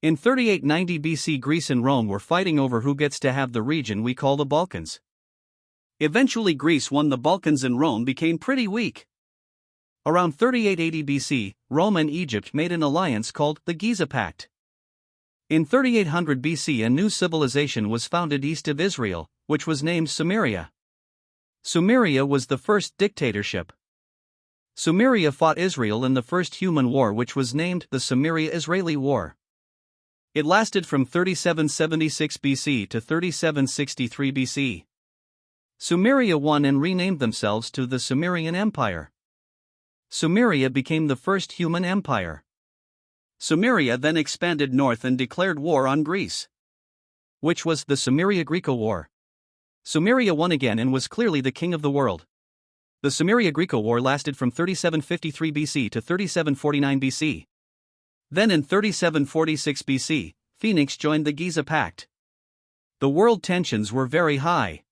In 3890 BC, Greece and Rome were fighting over who gets to have the region we call the Balkans. Eventually Greece won the Balkans and Rome became pretty weak. Around 3880 BC, Rome and Egypt made an alliance called the Giza Pact. In 3800 BC, a new civilization was founded east of Israel, which was named Sumeria. Sumeria was the first dictatorship. Sumeria fought Israel in the first human war, which was named the Sumeria-Israeli War. It lasted from 3776 BC to 3763 BC. Sumeria won and renamed themselves to the Sumerian Empire. Sumeria became the first human empire. Sumeria then expanded north and declared war on Greece, which was the Sumeria-Greco War. Sumeria won again and was clearly the king of the world. The Sumeria-Greco War lasted from 3753 BC to 3749 BC. Then in 3746 BC, Phoenix joined the Giza Pact. The world tensions were very high.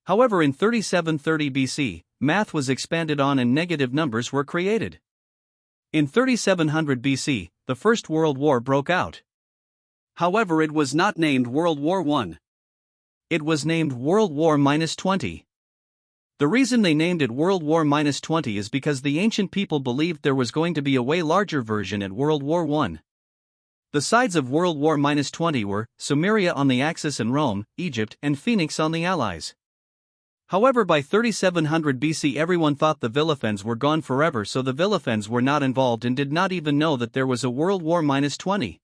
However, in 3730 BC, math was expanded on and negative numbers were created. In 3700 BC, the First World War broke out. However, it was not named World War I. It was named World War -20. The reason they named it World War -20 is because the ancient people believed there was going to be a way larger version at World War I. The sides of World War -20 were Sumeria on the Axis and Rome, Egypt, and Phoenix on the Allies. However, by 3700 BC everyone thought the Villafens were gone forever, so the Villafens were not involved and did not even know that there was a World War -20.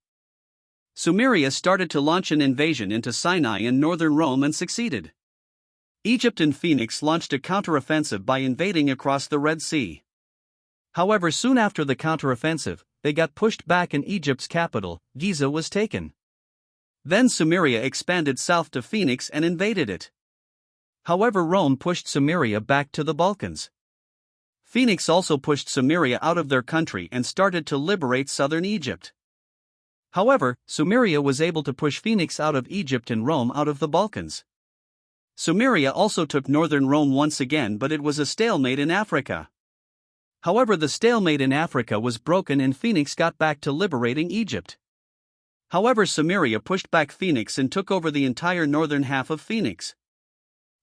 Sumeria started to launch an invasion into Sinai and northern Rome and succeeded. Egypt and Phoenix launched a counteroffensive by invading across the Red Sea. However, soon after the counteroffensive, they got pushed back and Egypt's capital, Giza, was taken. Then Sumeria expanded south to Phoenix and invaded it. However, Rome pushed Sumeria back to the Balkans. Phoenix also pushed Sumeria out of their country and started to liberate southern Egypt. However, Sumeria was able to push Phoenix out of Egypt and Rome out of the Balkans. Sumeria also took northern Rome once again, but it was a stalemate in Africa. However, the stalemate in Africa was broken and Phoenix got back to liberating Egypt. However, Sumeria pushed back Phoenix and took over the entire northern half of Phoenix.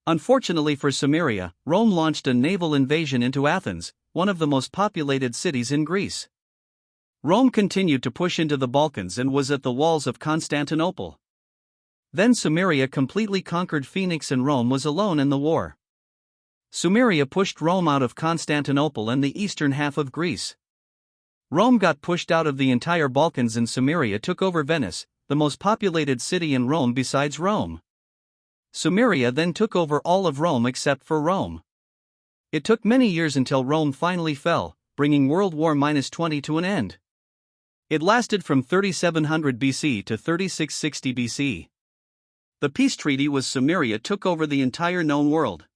Unfortunately for Sumeria, Rome launched a naval invasion into Athens, one of the most populated cities in Greece. Rome continued to push into the Balkans and was at the walls of Constantinople. Then Sumeria completely conquered Phoenix and Rome was alone in the war. Sumeria pushed Rome out of Constantinople and the eastern half of Greece. Rome got pushed out of the entire Balkans and Sumeria took over Venice, the most populated city in Rome besides Rome. Sumeria then took over all of Rome except for Rome. It took many years until Rome finally fell, bringing World War -20 to an end. It lasted from 3700 BC to 3660 BC. The peace treaty was Sumeria took over the entire known world.